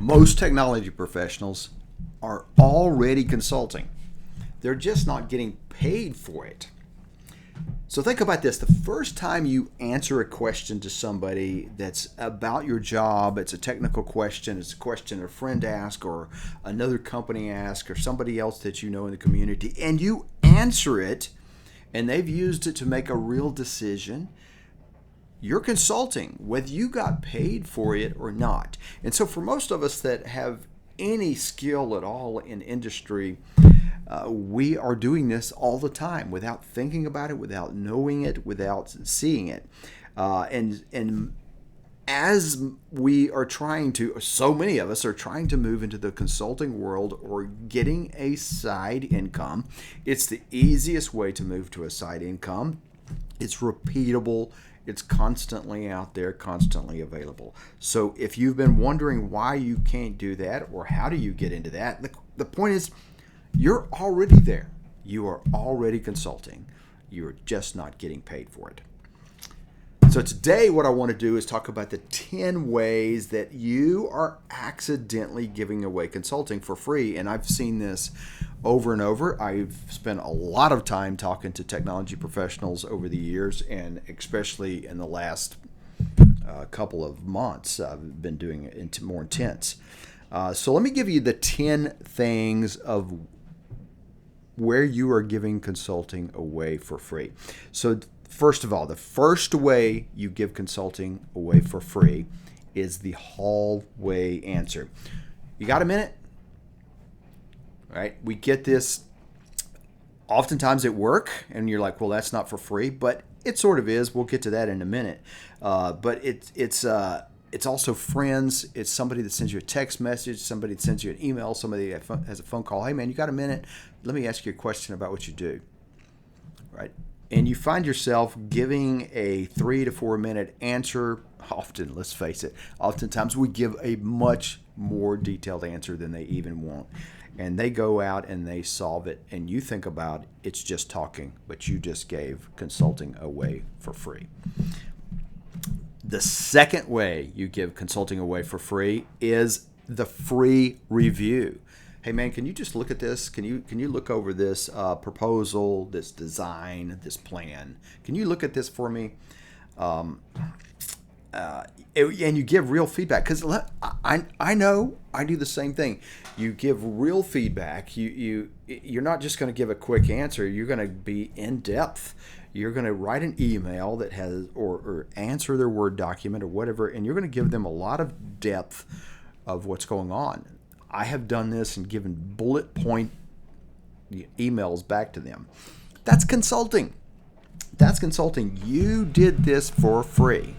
Most technology professionals are already consulting. They're just not getting paid for it. So think about this. The first time you answer a question to somebody that's about your job, it's a technical question, it's a question a friend asked or another company asked or somebody else that you know in the community, and you answer it and they've used it to make a real decision, you're consulting, whether you got paid for it or not. And so for most of us that have any skill at all in industry, we are doing this all the time without thinking about it, without knowing it, without seeing it. And as we are trying to, so many of us are trying to move into the consulting world or getting a side income. It's the easiest way to move to a side income. It's repeatable. It's constantly out there, constantly available. So if you've been wondering why you can't do that or how do you get into that, the point is you're already there. You are already consulting. You're just not getting paid for it. So today what I want to do is talk about the 10 ways that you are accidentally giving away consulting for free. And I've seen this over and over. I've spent a lot of time talking to technology professionals over the years, and especially in the last couple of months, I've been doing it more intense. So let me give you the 10 things of where you are giving consulting away for free. So first of all, the first way you give consulting away for free is the hallway answer. You got a minute? Right? We get this oftentimes at work, and you're like, well, that's not for free, but it sort of is. We'll get to that in a minute. But it's also friends. It's somebody that sends you a text message, somebody that sends you an email, somebody that has a phone call. Hey, man, you got a minute? Let me ask you a question about what you do. Right? And you find yourself giving a 3 to 4 minute answer. Often, let's face it, oftentimes we give a much more detailed answer than they even want. And they go out and they solve it, and you think about it's just talking, but you just gave consulting away for free. The second way you give consulting away for free is the free review. Hey man, can you just look at this? Can you look over this proposal, this design, this plan? Can you look at this for me? And you give real feedback, because I know I do the same thing. You give real feedback. You're not just going to give a quick answer. You're going to be in depth. You're going to write an email that has or answer their Word document or whatever, and you're going to give them a lot of depth of what's going on. I have done this and given bullet point emails back to them. That's consulting. That's consulting. You did this for free.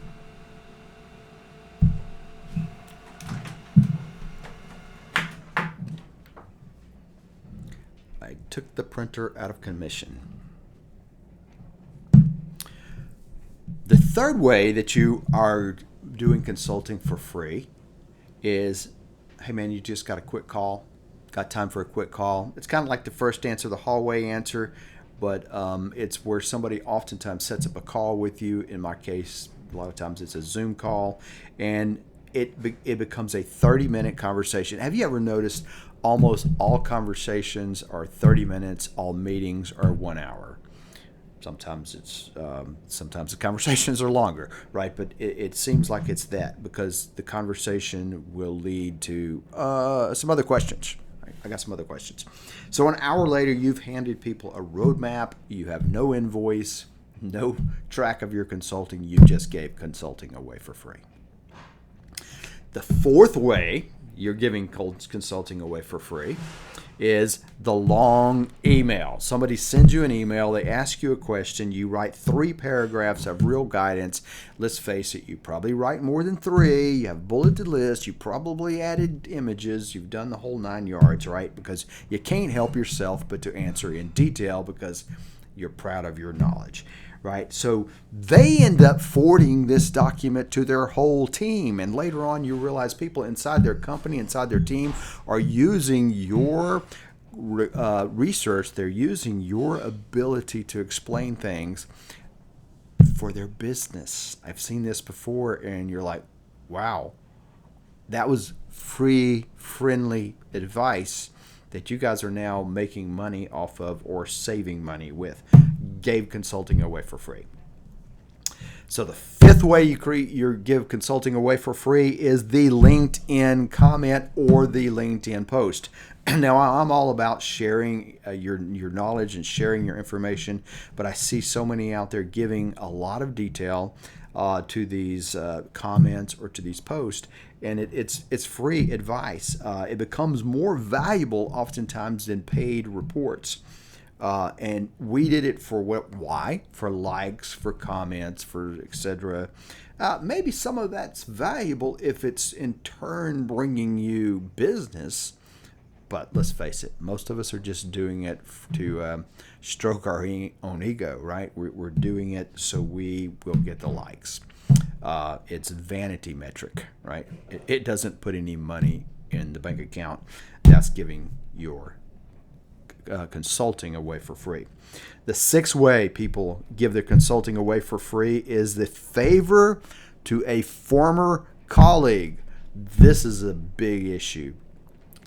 I took the printer out of commission. The third way that you are doing consulting for free is, hey man, you just got a quick call, got time for a quick call. It's kind of like the first answer, the hallway answer, but it's where somebody oftentimes sets up a call with you. In my case, a lot of times it's a Zoom call, and it becomes a 30-minute conversation. Have you ever noticed almost all conversations are 30 minutes, all meetings are 1 hour? Sometimes sometimes the conversations are longer, right? But it seems like it's that, because the conversation will lead to some other questions. Right? I got some other questions. So an hour later, you've handed people a roadmap. You have no invoice, no track of your consulting. You just gave consulting away for free. The fourth way you're giving consulting away for free is the long email. Somebody sends you an email, they ask you a question, you write 3 paragraphs of real guidance. Let's face it, you probably write more than 3, you have bulleted lists, you probably added images, you've done the whole 9 yards, right? Because you can't help yourself but to answer in detail because you're proud of your knowledge. Right? So they end up forwarding this document to their whole team. And later on, you realize people inside their company, inside their team, are using your research. They're using your ability to explain things for their business. I've seen this before, and you're like, wow, That was free, friendly advice that you guys are now making money off of or saving money with. Gave consulting away for free. So the fifth way you give consulting away for free is the LinkedIn comment or the LinkedIn post. Now, I'm all about sharing your knowledge and sharing your information, but I see so many out there giving a lot of detail to these comments or to these posts, and it's free advice. It becomes more valuable oftentimes than paid reports. And we did it for what? Why? For likes, for comments, for etc. Maybe some of that's valuable if it's in turn bringing you business. But let's face it, most of us are just doing it to stroke our own ego, right? We're doing it so we will get the likes. It's vanity metric, right? It doesn't put any money in the bank account. That's giving your consulting away for free. The sixth way people give their consulting away for free is the favor to a former colleague. This is a big issue.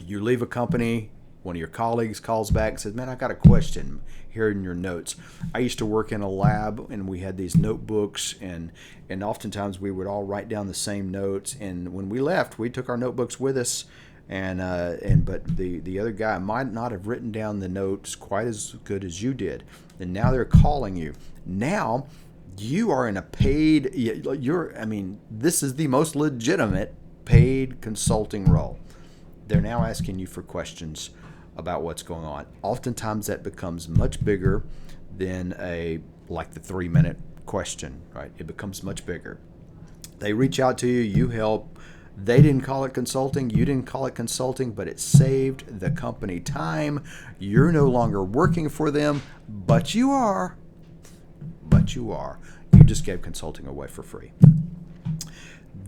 You leave a company, one of your colleagues calls back and says, man, I got a question here in your notes. I used to work in a lab and we had these notebooks and oftentimes we would all write down the same notes. And when we left, we took our notebooks with us. But the other guy might not have written down the notes quite as good as you did. And now they're calling you. Now you are in a paid, this is the most legitimate paid consulting role. They're now asking you for questions about what's going on. Oftentimes that becomes much bigger than the 3-minute question, right? It becomes much bigger. They reach out to you, you help. They didn't call it consulting, you didn't call it consulting, but it saved the company time. You're no longer working for them, but you are. You just gave consulting away for free.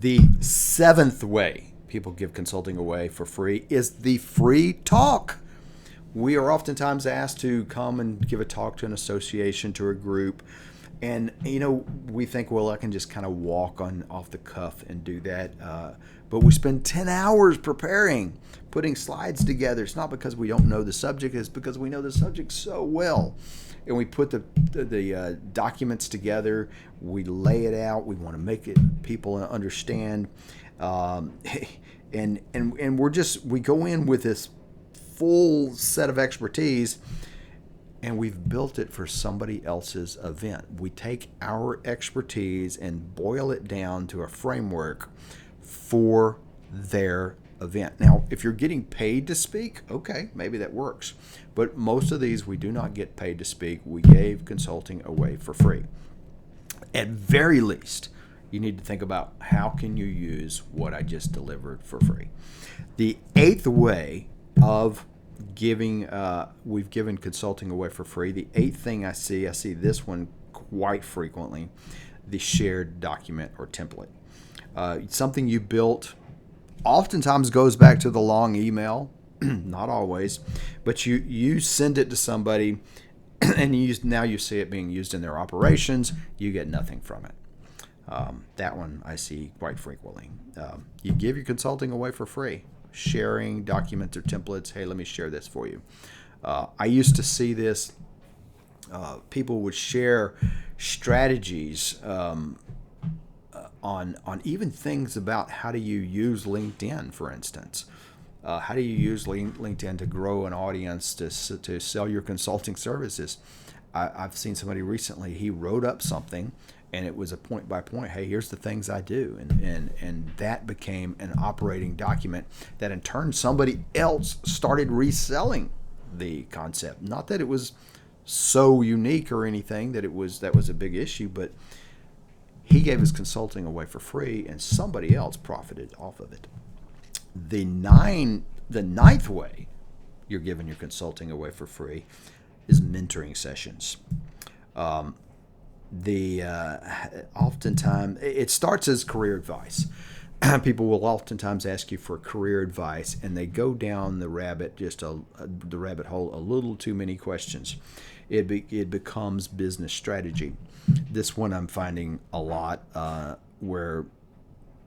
The seventh way people give consulting away for free is the free talk. We are oftentimes asked to come and give a talk to an association, to a group. And, we think, well, I can just kind of walk off the cuff and do that. But we spend 10 hours preparing, putting slides together. It's not because we don't know the subject. It's because we know the subject so well. And we put the documents together. We lay it out. We want to make it people understand. And we go in with this full set of expertise. And we've built it for somebody else's event. We take our expertise and boil it down to a framework for their event. Now, if you're getting paid to speak, okay, maybe that works. But most of these, we do not get paid to speak. We gave consulting away for free. At very least, you need to think about how can you use what I just delivered for free. The eighth way of we've given consulting away for free. The eighth thing I see this one quite frequently, the shared document or template. Something you built oftentimes goes back to the long email, not always, but you send it to somebody and now you see it being used in their operations, you get nothing from it. That one I see quite frequently. You give your consulting away for free. Sharing documents or templates. Hey, let me share this for you. I used to see this. People would share strategies on even things about how do you use LinkedIn, for instance. How do you use LinkedIn to grow an audience to sell your consulting services? I've seen somebody recently. He wrote up something. And it was a point by point, hey, here's the things I do. And that became an operating document that in turn somebody else started reselling the concept. Not that it was so unique or anything that was a big issue, but he gave his consulting away for free and somebody else profited off of it. The ninth way you're giving your consulting away for free is mentoring sessions. Oftentimes it starts as career advice. People will oftentimes ask you for career advice, and they go down the rabbit hole a little too many questions. It becomes business strategy. This one I'm finding a lot where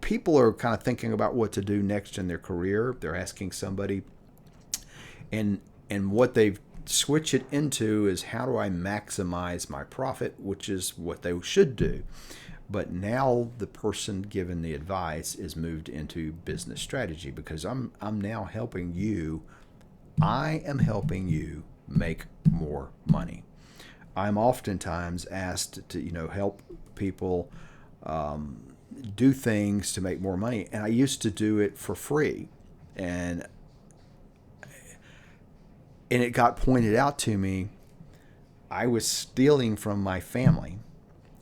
people are kind of thinking about what to do next in their career, they're asking somebody, and what they've switched it into is, how do I maximize my profit, which is what they should do. But now the person given the advice is moved into business strategy, because I'm now helping you. I am helping you make more money. I'm oftentimes asked to help people do things to make more money, and I used to do it for free, and it got pointed out to me I was stealing from my family.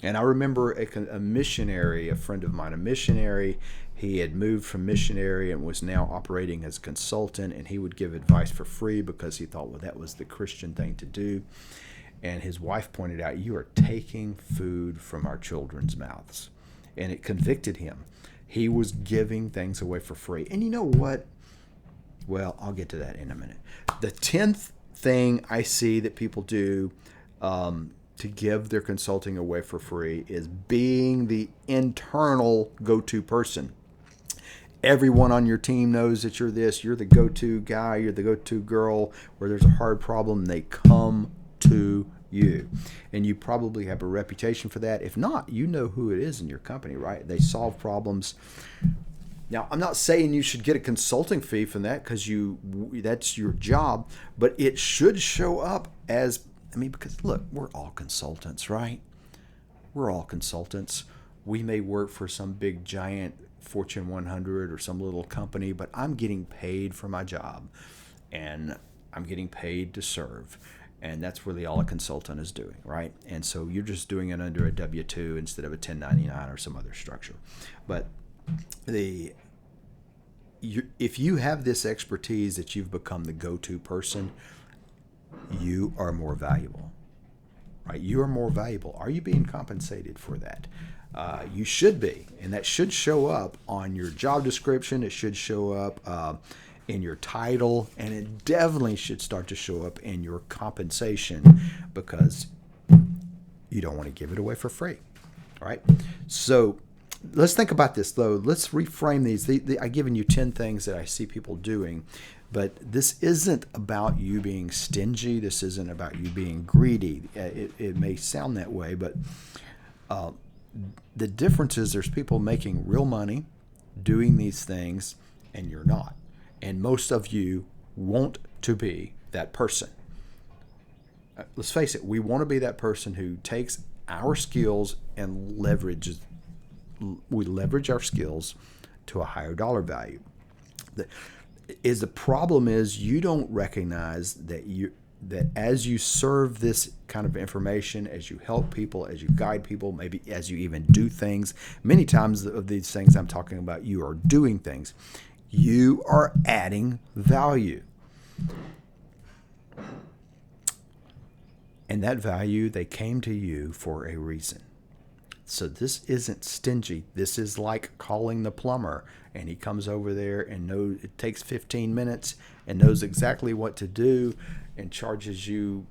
And I remember a missionary, a friend of mine, a missionary, he had moved from missionary and was now operating as a consultant, and he would give advice for free because he thought, well, that was the Christian thing to do. And his wife pointed out, you are taking food from our children's mouths. And it convicted him. He was giving things away for free. And you know what? Well, I'll get to that in a minute. The 10th thing I see that people do to give their consulting away for free is being the internal go-to person. Everyone on your team knows that you're this. You're the go-to guy. You're the go-to girl. Where there's a hard problem, they come to you. And you probably have a reputation for that. If not, you know who it is in your company, right? They solve problems. Now, I'm not saying you should get a consulting fee from that, because that's your job, but it should show up as, because look, we're all consultants, right? We're all consultants. We may work for some big giant Fortune 100 or some little company, but I'm getting paid for my job, and I'm getting paid to serve. And that's really all a consultant is doing, right? And so you're just doing it under a W-2 instead of a 1099 or some other structure. But if you have this expertise that you've become the go-to person, you are more valuable, right? You are more valuable. Are you being compensated for that? You should be, and that should show up on your job description. It should show up in your title, and it definitely should start to show up in your compensation, because you don't want to give it away for free, all right? So let's think about this, though. Let's reframe these. I've given you 10 things that I see people doing, but this isn't about you being stingy. This isn't about you being greedy. It may sound that way, but the difference is there's people making real money doing these things, and you're not. And most of you want to be that person. Let's face it, we want to be that person who takes our skills and we leverage our skills to a higher dollar value. The problem is you don't recognize that as you serve this kind of information, as you help people, as you guide people, maybe as you even do things, many times of these things I'm talking about, you are doing things. You are adding value. And that value, they came to you for a reason. So this isn't stingy. This is like calling the plumber, and he comes over there and knows it takes 15 minutes and knows exactly what to do and charges you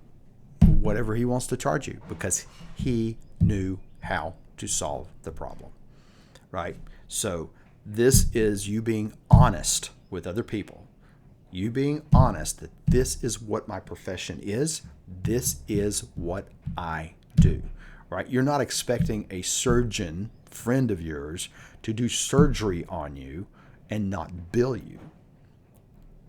whatever he wants to charge you because he knew how to solve the problem, right? So this is you being honest with other people. You being honest that this is what my profession is. This is what I do, right? You're not expecting a surgeon friend of yours to do surgery on you and not bill you.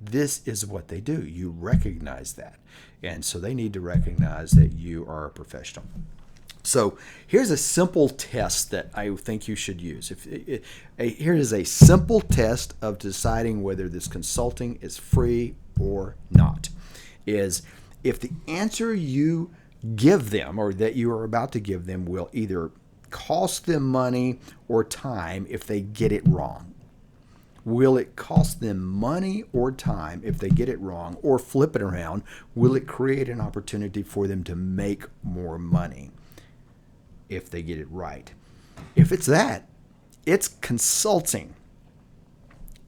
This is what they do. You recognize that. And so they need to recognize that you are a professional. So here's a simple test that I think you should use. Here is a simple test of deciding whether this consulting is free or not. Is if the answer you give them or that you are about to give them will either cost them money or time if they get it wrong. Will it cost them money or time if they get it wrong? Or flip it around, will it create an opportunity for them to make more money if they get it right? If it's that, it's consulting.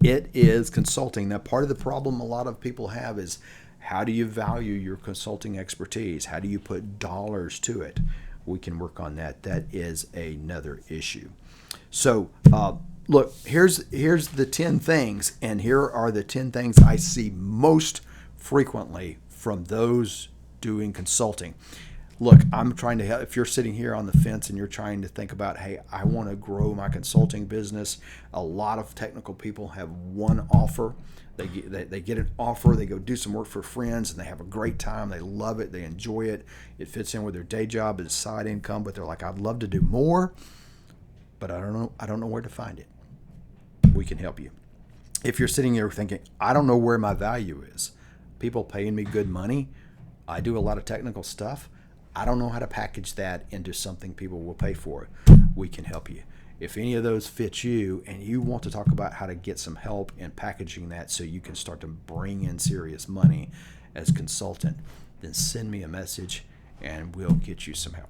It is consulting. Now, part of the problem a lot of people have is, how do you value your consulting expertise? How do you put dollars to it? We can work on that. That is another issue. So look, here's the 10 things, and here are the 10 things I see most frequently from those doing consulting. Look, I'm trying to help. If you're sitting here on the fence and you're trying to think about, hey, I want to grow my consulting business, a lot of technical people have one offer. They get an offer, they go do some work for friends, and they have a great time. They love it, they enjoy it. It fits in with their day job as side income, but they're like, I'd love to do more, but I don't know where to find it. We can help you. If you're sitting there thinking, I don't know where my value is, people paying me good money, I do a lot of technical stuff, I don't know how to package that into something people will pay for. We can help you. If any of those fit you and you want to talk about how to get some help in packaging that so you can start to bring in serious money as a consultant, then send me a message and we'll get you some help.